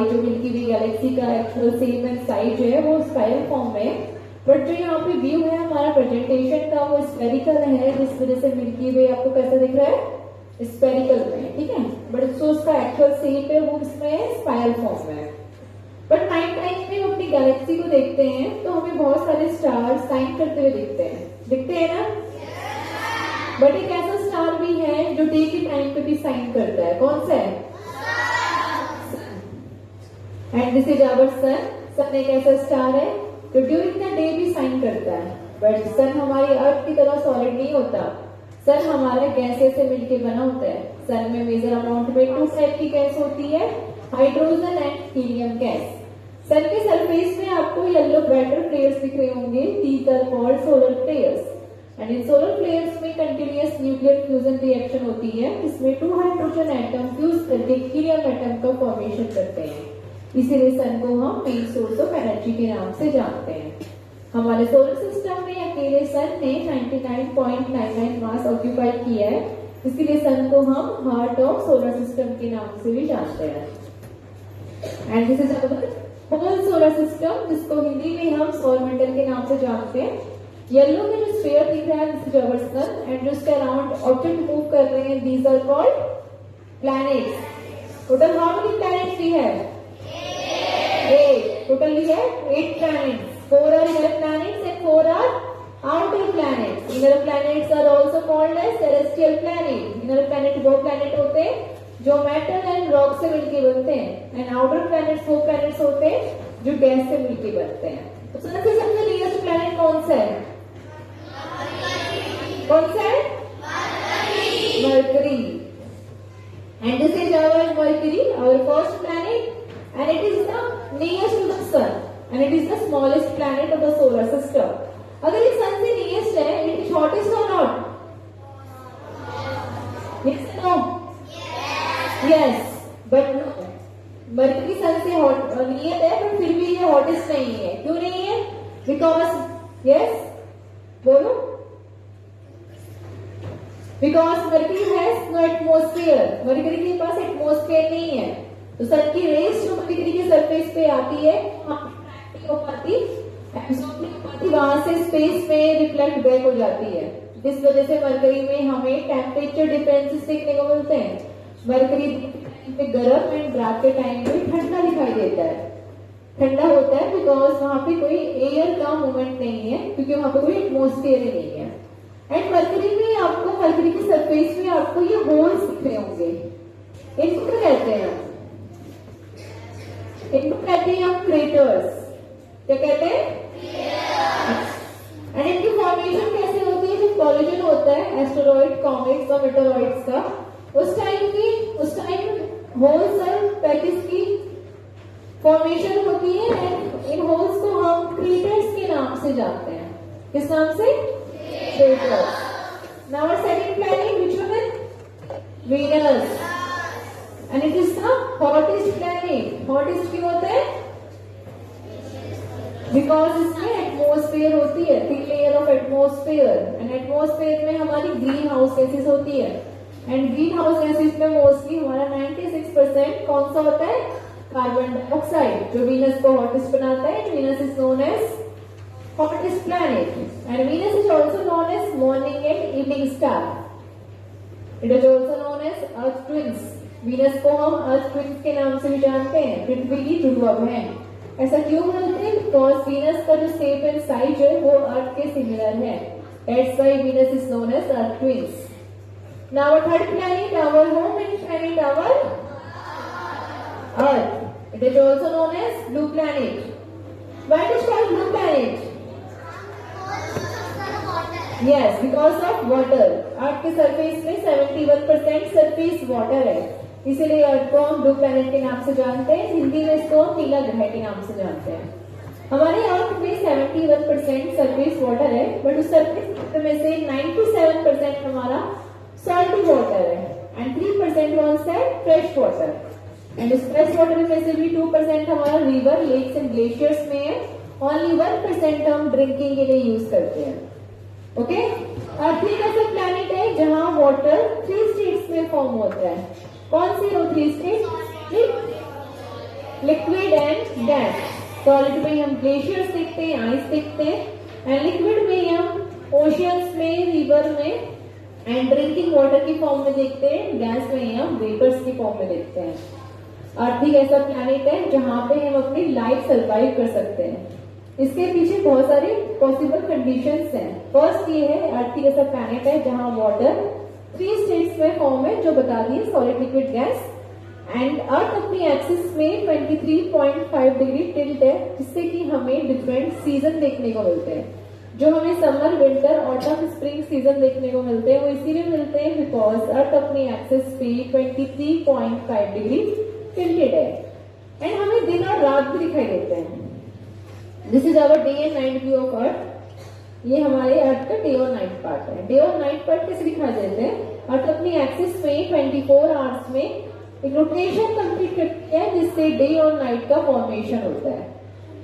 जो मिल्की वे गैलेक्सी का actual shape and size है वो स्पाइरल फॉर्म में है, बट जो यहाँ पे व्यू है हमारा प्रेजेंटेशन का वो स्फेरिकल है, जिस वजह से मिल्की वे आपको कैसा दिख रहा है, स्फेरिकल में, ठीक है। बट जो उसका एक्चुअल सेप है वो इसमें स्पाइरल फॉर्म में है। बट नाइट टाइम में अपनी गैलेक्सी को देखते हैं तो हमें बहुत सारे स्टार शाइन करते हुए दिखते हैं ना। बट एक ऐसा स्टार भी है जो डे के टाइम पे भी शाइन करता है, कौन सा है? एंड दिस इज आवर सन। सन एक ऐसा स्टार है जो ड्यूरिंग द डे भी शाइन करता है, बट सन हमारी अर्थ की तरह सॉलिड नहीं होता। सन हमारे गैसेस से मिलकर बना होता है। सन में मेजर अमाउंट में 2 टाइप की गैस होती है, हाइड्रोजन एंड हीलियम गैस। सन के सरफेस में आपको येलो ब्राइटर फ्लेयर्स दिख रहे होंगे, these are called solar flares. And इन सोलर फ्लेयर्स में कंटिन्यूअस न्यूक्लियर फ्यूजन रिएक्शन होती है, इसमें 2 हाइड्रोजन एटम फ्यूज करके हीलियम एटम का फॉर्मेशन करते हैं। इसीलिए सन को हम मेन सोर्स ऑफ एनर्जी के नाम से जानते हैं। हमारे सोलर सिस्टम में अकेले सन ने 99.99 मास ऑक्यूपाई किया है, इसलिए सन को हम हार्ट ऑफ सोलर सिस्टम के नाम से भी जानते हैं। And this is our whole solar system, जिसको हिंदी में हम सौरमंडल के नाम से जानते हैं। येलो में जो स्फीयर दिख रहा है this is our sun, and जो उसके अराउंड ऑब्जेक्ट मूव कर रहे हैं these are called planets. Total how many planets we have? 8. Totally है 8 planets. 4 are inner planets and 4 are outer planets. Inner planets are also called as celestial planet. Inner planet वो planet होते हैं जो metal and rock से मिलके बनते हैं, and outer planets वो planets होते हैं जो गैस से मिलके बनते हैं। तो सन से सबसे नियरेस्ट planet कौन सा है? कौन सा है? Mercury. And this is our Mercury, our first planet. And it is the nearest to the sun, and it is the smallest planet of the solar system. अगर ये सन से नियरेस्ट है, it is hottest or not? Yes or no? Yes, but no. Mercury sun से hot near है, पर फिर भी ये हॉटेस्ट नहीं है। क्यों नहीं है? बिकॉज यस बोलो, because Mercury has no atmosphere. Mercury के पास एटमोस्फेयर नहीं है, तो सन की रेस जो मरकरी के सरफेस पे आती है हो पाती, एब्सॉर्ब नहीं हो पाती, वहां से स्पेस में रिफ्लेक्ट बैक हो जाती है। जिस वजह से मरकरी में हमें टेम्परेचर डिफरेंसेस देखने को मिलते हैं। मरकरी पे गर्म एंड रात के टाइम पे ठंडा दिखाई देता है। ठंडा होता है बिकॉज वहां पे कोई एयर का मूवमेंट नहीं है, क्योंकि वहां पे कोई एटमोस्फेयर ही नहीं है। एंड मरकरी में आपको, मरकरी के सरफेस में आपको ये होल्स दिख रहे होंगे, इनको क्या कहते हैं? इनको कहते हैं हम क्रेटर्स। क्या कहते हैं? एंड इनकी फॉर्मेशन कैसे होती है? जब कॉलिजन होता है एस्टेरॉइड, कॉमेट्स और मेटेरॉइड्स का, उस टाइम होल्स और पैकेज की फॉर्मेशन होती है, एंड इन होल्स को हम क्रेटर्स के नाम से जानते हैं। किस नाम से? Craters. Now our second planet, which one is? Venus. And it is the hottest planet. Hottest क्यों होता है? Because इसमें एटमोस्फेयर होती है, thick layer of atmosphere, and atmosphere में हमारी ग्रीन हाउस गैसेस होती है। एंड ग्रीन हाउस गैसेस में मोस्टली हमारा 96% कौन सा होता है? कार्बन डाइऑक्साइड, जो वीनस को हॉटेस्ट बनाता है। Venus is known as hottest planet, and Venus is also known as morning and evening star. It is also known as earth twins. Venus को हम अर्थ ट्विंस के नाम से भी जानते हैं, पृथ्वी की जुड़वा बहन। ऐसा क्यों बोलते हैं? बिकॉज वीनस का जो शेप एंड साइज है वो अर्थ के सिमिलर है, that's why Venus is known as earth twins. Now our third planet, our home and planet, our Earth. It is also known as blue planet. Why it is called blue planet? Yes, because of water. Earth के surface में 71% surface water है, इसीलिए अर्थ को हम blue planet के नाम से जानते हैं। हिंदी में इसको हम नीला ग्रह के नाम से जानते हैं। हमारे अर्थ में 71% सरफेस वाटर है, बट उस सरफेस वाटर में से 97% हमारा सॉल्टी वाटर है, and 3% one side fresh water. And इस फ्रेश वाटर में से भी 2% हमारा रिवर, लेक्स एंड ग्लेशियर्स में है। ओनली 1% हम ड्रिंकिंग के लिए यूज करते हैं। ओके, अर्थ एक ऐसा प्लैनेट है जहां वाटर 3 स्टेट्स में फॉर्म होता है। कौन सी वो 3 state? Liquid and gas. Solid में हम ग्लेशियर्स देखते हैं, आइस देखते हैं, एंड लिक्विड में हम ओशियंस में, रिवर में एंड ड्रिंकिंग वाटर की फॉर्म में देखते हैं। गैस में हम वेपर्स की फॉर्म में देखते हैं। अर्थ एक ऐसा प्लैनेट है जहां पे हम अपनी लाइफ सर्वाइव कर सकते हैं। इसके पीछे बहुत सारे पॉसिबल कंडीशंस हैं। फर्स्ट ये है, अर्थ एक ऐसा प्लैनेट है जहां वाटर 3 स्टेट्स में फॉर्म है, जो बता दिए, solid, liquid, gas. And earth अपनी एक्सिस में 23.5 डिग्री टिल्ट है, जिससे कि हमें डिफरेंट सीजन देखने को मिलते हैं। जो हमें summer, winter, autumn, spring season देखने को मिलते हैं, वो इसीलिए मिलते हैं बिकॉज अर्थ अपनी एक्सिस पे 23.5 डिग्री टिल्टेड है। एंड हमें दिन और रात भी दिखाई देते हैं। This is our day and night view of earth. ये हमारे अर्थ का डे और नाइट पार्ट है। डे और नाइट पार्ट कैसे दिखाई देते हैं? अर्थ अपनी एक्सिस में 24 आवर्स में एक रोटेशन कंप्लीट करती है, जिससे डे और नाइट का फॉर्मेशन होता है।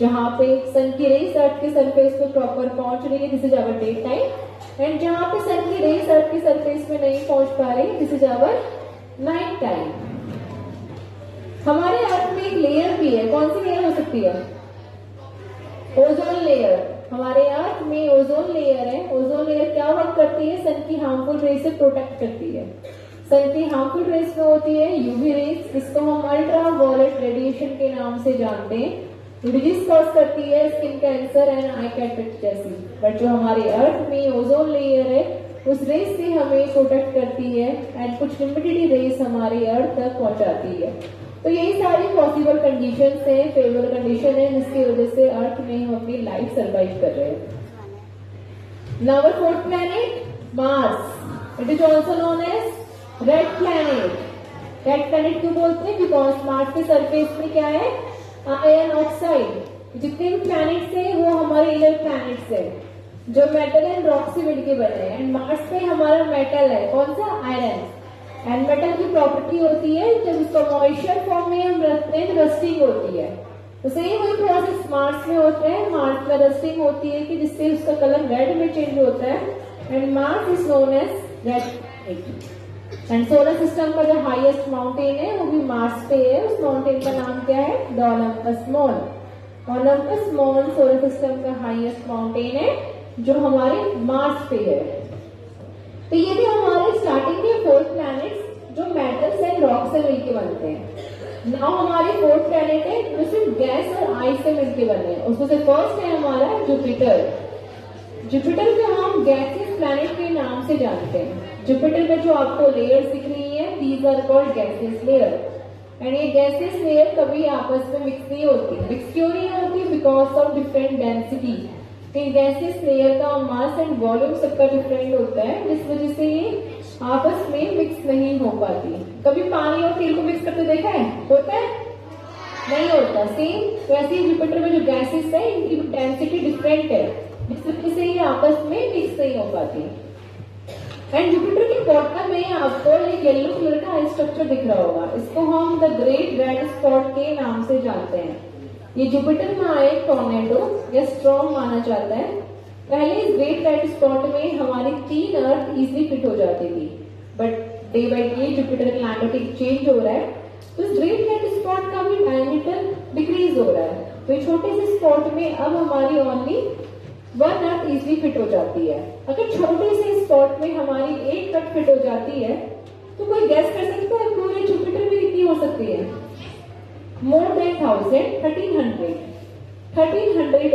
जहां पे सन की रेस अर्थ के सरफेस पे प्रॉपर पहुंच रही है, this is our day time. And जहां पे सन की रेस अर्थ के सरफेस पे नहीं पहुंच पा रही, this is our night time. हमारे अर्थ में एक लेयर भी है। कौन सी लेयर हो सकती है? Ozone layer. हमारे अर्थ में ओजोन लेयर है। ओजोन लेयर क्या वर्क करती है? सन की हार्मफुल रेस से प्रोटेक्ट करती है। सन की हार्मफुल रेस में होती है यूवी रेस, जिसको हम अल्ट्रा वायलेट रेडिएशन के नाम से जानते हैं। डिजीज कॉज करती है skin cancer and I cataract जैसी। बट जो हमारे अर्थ में ओजोन लेयर है, उस रेस से हमें प्रोटेक्ट करती है एंड कुछ लिमिटेड रेस हमारे अर्थ तक पहुंचाती है। तो यही सारी पॉसिबल कंडीशंस हैं, फेवरेबल कंडीशन है, जिसकी वजह से अर्थ में हम अपनी लाइफ सर्वाइव कर रहे हैं। Now our fourth planet, Mars. It is also known as red planet. Red planet क्यों बोलते हैं? बिकॉज मार्स के सरफेस में क्या है? Iron oxide. जितने भी प्लैनेट्स हैं वो हमारे इनर प्लैनेट्स हैं, जो मेटल एंड रॉक से मिलकर बने हैं। एंड मार्स पे हमारा मेटल है, कौन सा? आयरन। एंड मेटल की प्रॉपर्टी होती है, जब उसको मॉइस्चर फॉर्म में हम रखते हैं, रस्टिंग होती है। तो सेम वही प्रोसेस मार्स में होता है। मार्स में रस्टिंग होती है कि जिससे उसका कलर रेड में चेंज होता है। And Mars is known as red planet. And solar system का जो हाईएस्ट माउंटेन है वो भी मार्स पे है। उस माउंटेन का नाम क्या है? द ओलंपस मोन। ओलंपस मोन सोलर सिस्टम का हाईएस्ट माउंटेन है, जो हमारे मार्स पे है। तो ये भी हमारे स्टार्टिंग के 4 प्लैनेट्स जो मेटल्स एंड रॉक से मिलकर बनते हैं। नाउ हमारे 4th प्लैनेट है जो सिर्फ गैस और आइस से मिलकर बने हैं। उसमें से फर्स्ट है हमारा जुपिटर। जुपिटर को हम गैसियस प्लैनेट के नाम से जानते हैं। जुपिटर में जो आपको लेयर्स दिख रही है, these are called gaseous layer. And ये गैसियस लेयर कभी आपस में मिक्स नहीं होती। मिक्स क्यों नहीं होती? Because of different density. In gaseous layer का मास एंड वॉल्यूम सबका डिफरेंट होता है, जिस वजह से ये आपस में मिक्स नहीं हो पाती। कभी पानी और तेल को मिक्स करते देखा है? होता है? नहीं होता। सेम वैसे ही जुपिटर में जो गैसेस है, इनकी डेंसिटी डिफरेंट है, जिस वजह से ये आपस में मिक्स नहीं हो पाती। एंड जुपिटर के बॉटम में आपको एक येलो कलर का स्ट्रक्चर दिख रहा होगा। इसको हम द ग्रेट रेड स्पॉट के नाम से जानते हैं। ये जुपिटर में आए टॉर्नेडो या स्ट्रॉम माना जाता है। पहले इस ग्रेट रेड स्पॉट में हमारी 3 अर्थ इजिली फिट हो जाती थी, but day by day Jupiter climatic change हो रहा है, तो इस ग्रेट रेड स्पॉट का भी डायमीटर डिक्रीज हो रहा है। तो छोटे से स्पॉट में अब हमारी ओनली 1 अर्थ इजिली फिट हो जाती है। अगर छोटे से स्पॉट में हमारी 1 अर्थ फिट हो जाती है, तो कोई गैस कर सकता है पूरे जुपिटर में कितनी हो सकती है? मोर देन 1300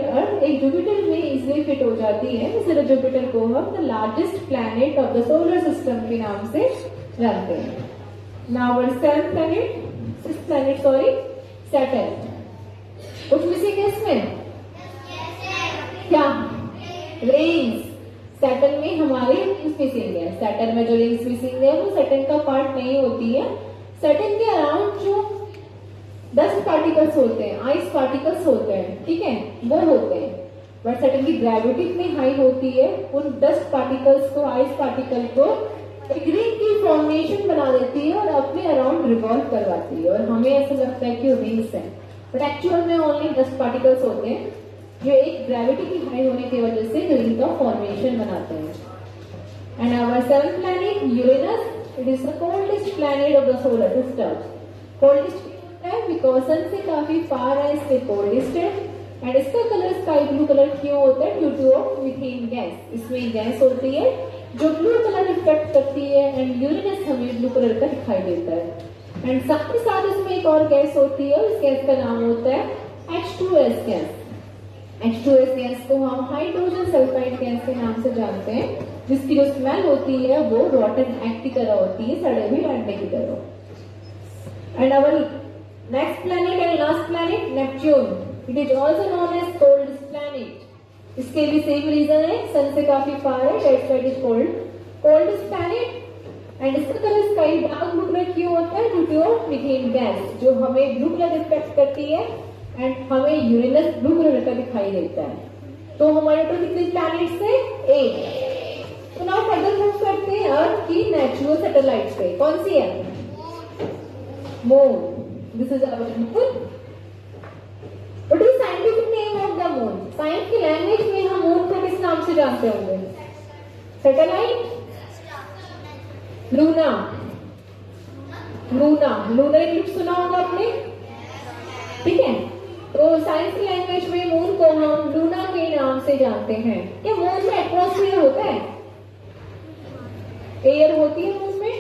अर्थ एक जुपिटर में इजिली फिट हो जाती है। इसलिए जुपिटर को हम the largest planet of the solar system के नाम से जानते हैं। Now our 6th planet Saturn. कुछ मिसिंग है इसमें? क्या? रिंग्स। सैटर्न में हमारे रिंग्स मिसिंग है। सैटर्न में जो रिंग्स मिसिंग है वो सैटर्न का पार्ट नहीं होती है। सैटर्न के अराउंड जो डस्ट पार्टिकल्स होते हैं, आइस पार्टिकल्स होते हैं, ठीक है, वो होते हैं। बट सैटर्न की ग्रेविटी इतनी हाई होती है, उन डस्ट पार्टिकल्स को, आइस पार्टिकल को एक रिंग की फॉर्मेशन बना देती है और अपने अराउंड रिवॉल्व करवाती है। और हमें ऐसा लगता है कि रिंग्स है, बट एक्चुअल में ओनली डस्ट पार्टिकल्स होते हैं, जो एक ग्रेविटी की हाई होने की वजह से रिंग का फॉर्मेशन बनाते हैं। And our 7th planet Uranus, it is the coldest planet of the solar system. Coldest है बिकॉज सन से काफी फार है, इसलिए कोल्डेस्ट है। एंड इसका कलर स्काई ब्लू कलर क्यों होता है? Due to of methane gas. इसमें गैस होती है जो ब्लू कलर रिफ्लेक्ट करती है एंड यूरेनस हमें ब्लू कलर का दिखाई देता है। एंड साथ ही साथ इसमें एक और गैस होती है, उस गैस का नाम होता है H2S गैस। H2S गैस को हम हाइड्रोजन सल्फाइड गैस के नाम से जानते हैं, जिसकी जो स्मेल होती है वो रॉटन एग की तरह होती है, सड़े हुए अंडे की तरह। And our next planet and last planet Neptune, it is also known as coldest planet. इसके भी सेम रीजन है, सन से काफी फार है, that's why it is coldest planet. And इसका colour sky dark blue colour क्यों होता है? Due to of methane gas, जो हमें ब्लू कलर रिफ्लेक्ट करती है एंड हमें यूरेनस ब्लू कलर का दिखाई देता है। तो हमारे टोटल कितने प्लैनेट्स है? 8। तो नाउ फर्दर मूव करते हैं अर्थ की नेचुरल सैटेलाइट पे। कौन सी है? Moon. This is our moon. What is scientific name of the moon? Science की लैंग्वेज में हम मून को किस नाम से जानते होंगे? Satellite, Luna. लूनर इक्लिप्स सुना होगा आपने, ठीक है। तो साइंस की लैंग्वेज में मून को हम लूना के नाम से जानते हैं। क्या मून में एटमॉस्फेयर होता है? एयर होती है मून में?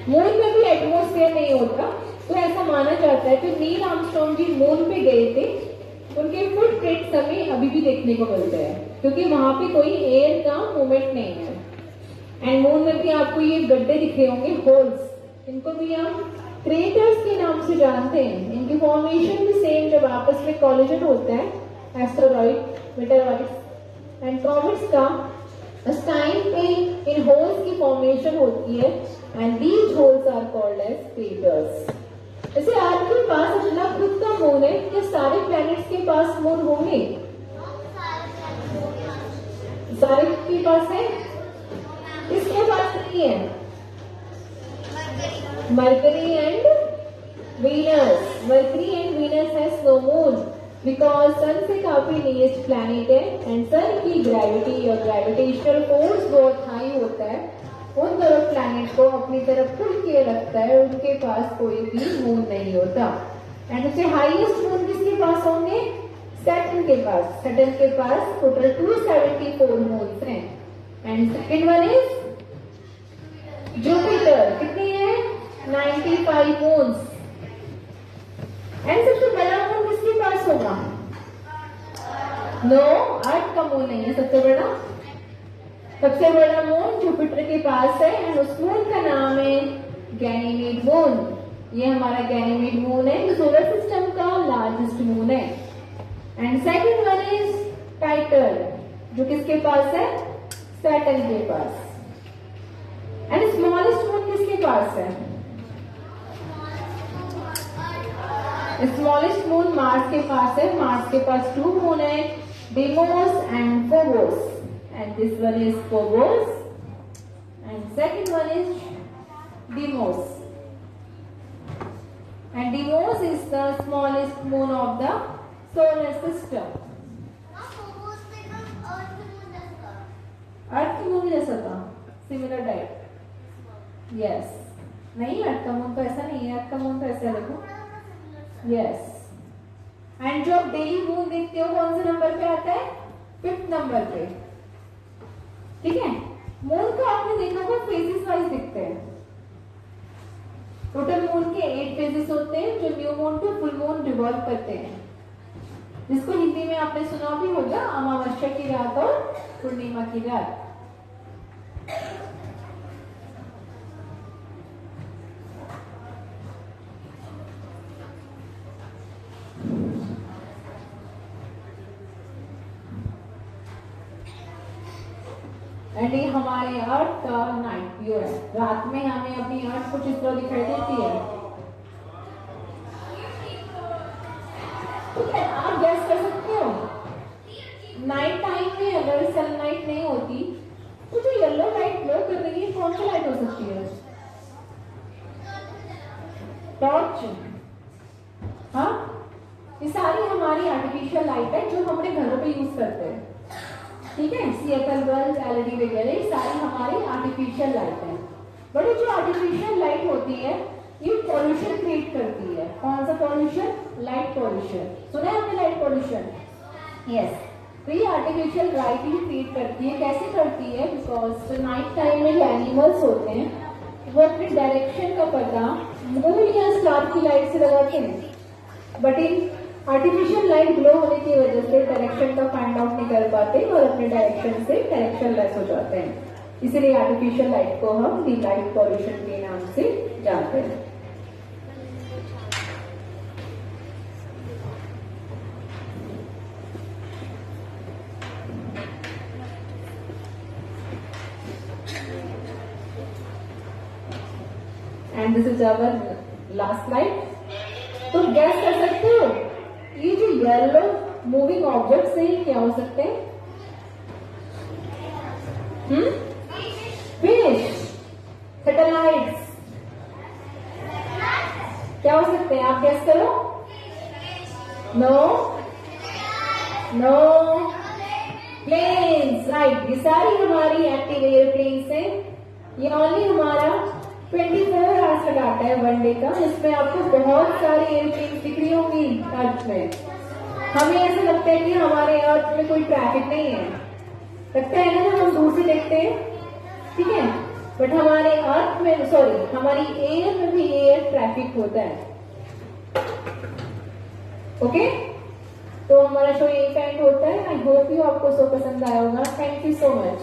मून में भी एटमॉस्फेयर नहीं होता। तो ऐसा माना जाता है कि नील आर्मस्ट्रॉन्ग जी मून पे गए थे, उनके फुटप्रिंट्स हमें अभी भी देखने को मिलते हैं, क्योंकि वहां पे कोई एयर का मूवमेंट नहीं है। एंड मून में भी आपको ये गड्ढे दिख रहे होंगे, होल्स, इनको भी हम क्रेटर्स के नाम से जानते हैं। इनकी फॉर्मेशन भी सेम, जब आपस में कॉलिजन होता है एस्टेरॉइड, मेटेरॉइड्स एंड कॉमेट्स का, उस टाइम पे इन होल्स की फॉर्मेशन होती है and these holes are called as craters. जैसे अर्थ के पास अपना खुद का मून है, क्या सारे प्लैनेट्स के पास मून होंगे? सारे के पास है? किसके पास नहीं है? Mercury and Venus. Mercury and Venus has no moon because sun से काफी नियरेस्ट प्लैनेट है एंड सन की ग्रेविटी और ग्रेविटेशनल फोर्स बहुत हाई होता है, उन दोनों प्लैनेट को अपनी तरफ पुल किए रखता है, उनके पास कोई भी मून नहीं होता। एंड उससे हाईएस्ट मून किसके पास होंगे? सैटर्न के पास। सैटर्न के पास टोटल 274 मून्स हैं। And second one is Jupiter, कितनी है? 95 मून्स। एंड सबसे बड़ा मून किसके पास होगा? नो, अर्थ का मून नहीं है सबसे बड़ा। सबसे बड़ा मून जुपिटर के पास है एंड उस मून का नाम है गैनीमेड मून। ये हमारा गैनीमेड मून है, जो सोलर सिस्टम का लार्जेस्ट मून है। And second one is Titan, जो किसके पास है? सैटर्न के पास। एंड स्मॉलेस्ट मून किसके पास है? स्मॉलेस्ट मून मार्स के पास है। मार्स के पास 2 मून है, Deimos and Phobos. And this one is Phobos and second one is Deimos. And Deimos is the smallest moon of the solar system. अर्थ की moon जैसा था, similar type. Yes, नहीं अर्थ का moon तो ऐसा नहीं है, अर्थ का मून तो ऐसा देखो। यस, एंड जो आप डेली मून देखते हो कौन से नंबर पे आता है? 5th नंबर पे, ठीक है। मून को आपने देखा होगा फेजेस वाइज दिखते हैं। टोटल मून के 8 फेजेस होते हैं, जो new moon to full moon revolve करते हैं, जिसको हिंदी में आपने सुना भी होगा, अमावस्या की रात और पूर्णिमा की रात। एंड ये हमारे अर्थ का नाइट व्यू है। रात में हमें अपनी अर्थ कुछ इस तरह दिखाई देती है। ठीक है, आप गैस कर सकते हो नाइट टाइम में अगर सनलाइट नहीं होती तो जो येलो लाइट ग्लो कर रही है कौन सी लाइट हो सकती है? टॉर्च। हाँ, ये सारी हमारी आर्टिफिशियल लाइट है जो हमारे घरों पे यूज करते हैं, ठीक है। CFL बल्ब, LED वगैरह सारी हमारी आर्टिफिशियल लाइट है। बट जो आर्टिफिशियल लाइट होती है ये पॉल्यूशन क्रिएट करती है। कौन सा पॉल्यूशन? Light pollution. सुना है आपने लाइट पॉल्यूशन? यस। तो ये आर्टिफिशियल लाइट ही क्रिएट करती है। कैसे करती है? बिकॉज नाइट टाइम में जो एनिमल्स होते हैं वो अपने डायरेक्शन का पता मून या स्टार की लाइट से लगाते हैं, but in artificial light glow होने की वजह से डायरेक्शन का फाइंड आउट नहीं कर पाते और अपने डायरेक्शन से डायरेक्शन लेस हो जाते हैं। इसीलिए आर्टिफिशियल लाइट को हम डी लाइट पॉल्यूशन के नाम से जानते हैं। And this is our last slide. तो गैस कर सकते हो ये जो येलो मूविंग ऑब्जेक्ट्स हैं क्या हो सकते हैं? फिश, सैटेलाइट्स, क्या हो सकते हैं? आप गैस करो। No no, planes, right. ये सारी हमारी एक्टिव एयरप्लेन्स हैं। ये ओनली हमारा 24 आवर्स का डाटा है वन डे का। इसमें आपको बहुत सारी एयरप्लेन दिख रही होंगी अर्थ में। हमें ऐसा लगता है कि हमारे अर्थ में कोई ट्रैफिक नहीं है, लगता है ना जब हम दूर से देखते हैं, ठीक है। बट हमारे अर्थ में, सॉरी, हमारी एयर में भी एयर ट्रैफिक होता है। ओके, तो हमारा शो यही एंड होता है। आई होप यू आपको शो पसंद आया होगा। Thank you so much.